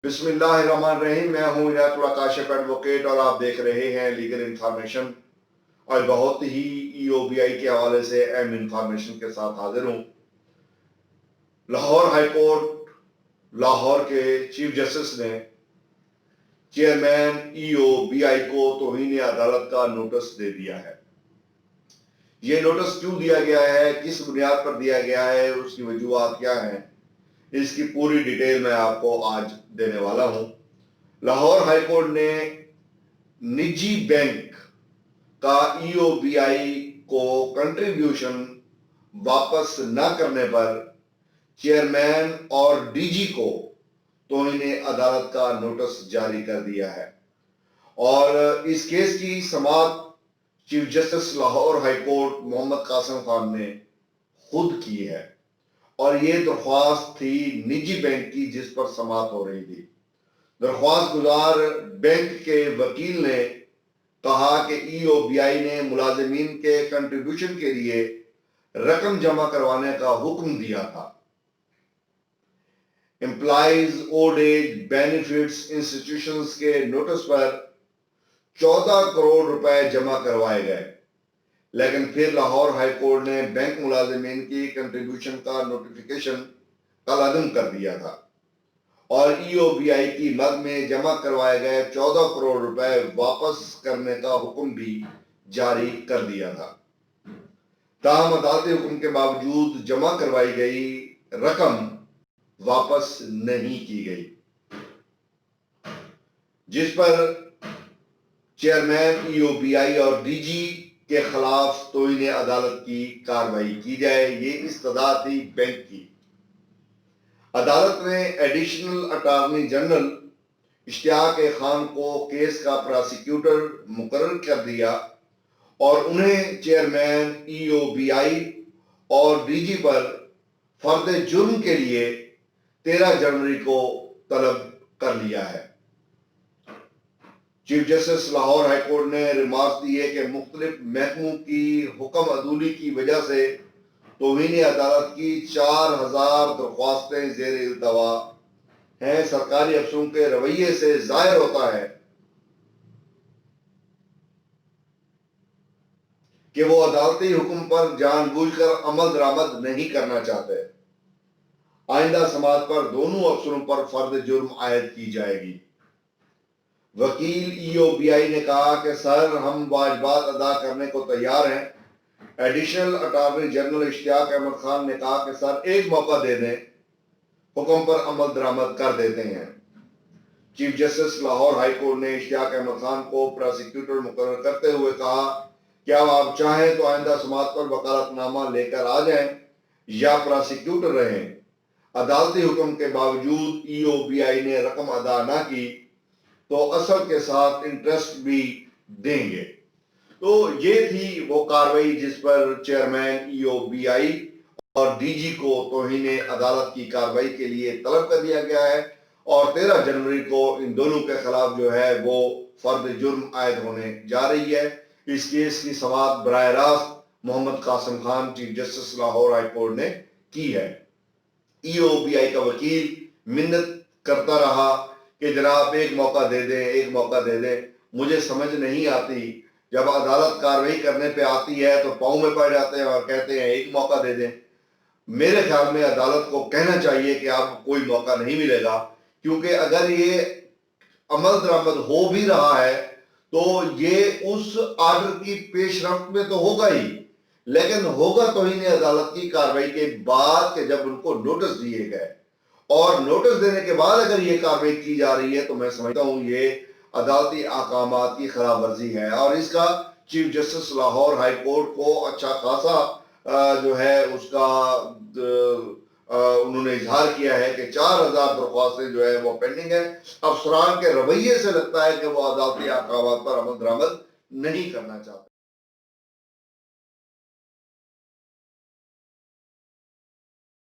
بسم اللہ الرحمن الرحیم۔ میں ہوں عنایت اللہ کاشف ایڈوکیٹ اور آپ دیکھ رہے ہیں لیگل انفارمیشن، اور بہت ہی ای او بی آئی کے حوالے سے اہم انفارمیشن کے ساتھ حاضر ہوں۔ لاہور ہائی کورٹ لاہور کے چیف جسٹس نے چیئرمین ای او بی آئی کو توہین عدالت کا نوٹس دے دیا ہے۔ یہ نوٹس کیوں دیا گیا ہے، کس بنیاد پر دیا گیا ہے، اس کی وجوہات کیا ہیں، اس کی پوری ڈیٹیل میں آپ کو آج دینے والا ہوں۔ لاہور ہائی کورٹ نے نجی بینک کا ای او بی آئی کو کنٹریبیوشن واپس نہ کرنے پر چیئرمین اور ڈی جی کو توہین عدالت کا نوٹس جاری کر دیا ہے، اور اس کیس کی سماعت chief justice Lahore high court Muhammad Qasim Khan نے خود کی ہے، اور یہ درخواست تھی نجی بینک کی جس پر سماعت ہو رہی تھی۔ درخواست گزار بینک کے وکیل نے کہا کہ ای او بی آئی نے ملازمین کے کنٹریبیوشن کے لیے رقم جمع کروانے کا حکم دیا تھا۔ Employees old age benefits institutions کے نوٹس پر 14 کروڑ روپے جمع کروائے گئے، لیکن پھر لاہور ہائی کورٹ نے بینک ملازمین کی کنٹریبیوشن کا نوٹیفیکیشن کالعدم کر دیا تھا، اور ای او بی آئی کی مد میں جمع کروائے گئے 14 کروڑ روپے واپس کرنے کا حکم بھی جاری کر دیا تھا۔ تاہم عدالتی حکم کے باوجود جمع کروائی گئی رقم واپس نہیں کی گئی، جس پر چیئرمین ای او بی آئی اور ڈی جی کے خلاف توہین عدالت کی کارروائی کی جائے۔ یہ استدعا تھی بینک کی۔ عدالت نے ایڈیشنل اٹارنی جنرل اشتیاق خان کو کیس کا پراسیکیوٹر مقرر کر دیا، اور انہیں چیئرمین ای او بی آئی اور ڈی جی پر فرد جرم کے لیے 13 جنوری کو طلب کر لیا ہے۔ Chief justice Lahore high court نے ریمارکس دیے کہ مختلف محکموں کی حکم عدولی کی وجہ سے توہین عدالت کی 4000 درخواستیں زیر التوا ہیں۔ سرکاری افسروں کے رویے سے ظاہر ہوتا ہے کہ وہ عدالتی حکم پر جان بوجھ کر عمل درآمد نہیں کرنا چاہتے۔ آئندہ سماعت پر دونوں افسروں پر فرد جرم عائد کی جائے گی۔ وکیل ای او بی آئی نے کہا کہ سر، ہم واجبات ادا کرنے کو تیار ہیں۔ ایڈیشنل اٹارنی جنرل اشتیاق احمد خان نے کہا کہ سر، ایک موقع دے دیں، حکم پر عمل درآمد کر دیتے ہیں۔ Chief justice Lahore high court نے اشتیاق احمد خان کو پراسیکیوٹر مقرر کرتے ہوئے کہا کہ اب آپ چاہیں تو آئندہ سماعت پر وکالت نامہ لے کر آ جائیں یا پراسیکیوٹر رہیں۔ عدالتی حکم کے باوجود ای او بی آئی نے رقم ادا نہ کی تو اصل کے ساتھ انٹرسٹ بھی دیں گے۔ تو یہ تھی وہ کارروائی جس پر چیئرمین ای او بی آئی اور ڈی جی کو توہین عدالت کی کارروائی کے لیے طلب کر دیا گیا ہے، اور 13 جنوری کو ان دونوں کے خلاف جو ہے وہ فرد جرم عائد ہونے جا رہی ہے۔ اس کیس کی سماعت براہ راست Muhammad Qasim Khan chief justice Lahore high court نے کی ہے۔ ای او بی آئی کا وکیل منت کرتا رہا کہ جناب ایک موقع دے دیں، ایک موقع دے دیں۔ مجھے سمجھ نہیں آتی، جب عدالت کارروائی کرنے پہ آتی ہے تو پاؤں میں پڑ جاتے ہیں اور کہتے ہیں ایک موقع دے دیں۔ میرے خیال میں عدالت کو کہنا چاہیے کہ اب کوئی موقع نہیں ملے گا، کیونکہ اگر یہ عمل درآمد ہو بھی رہا ہے تو یہ اس آرڈر کی پیش رفت میں تو ہوگا ہی، لیکن ہوگا توہین عدالت کی کارروائی کے بعد کہ جب ان کو نوٹس دیے گئے، اور نوٹس دینے کے بعد اگر یہ کارروائی کی جا رہی ہے تو میں سمجھتا ہوں یہ عدالتی احکامات کی خلاف ورزی ہے، اور اس کا chief justice Lahore high court کو اچھا خاصا جو ہے اس کا انہوں نے اظہار کیا ہے کہ 4000 درخواستیں جو ہے وہ پینڈنگ ہیں۔ افسران کے رویے سے لگتا ہے کہ وہ عدالتی احکامات پر عمل درآمد نہیں کرنا چاہتے۔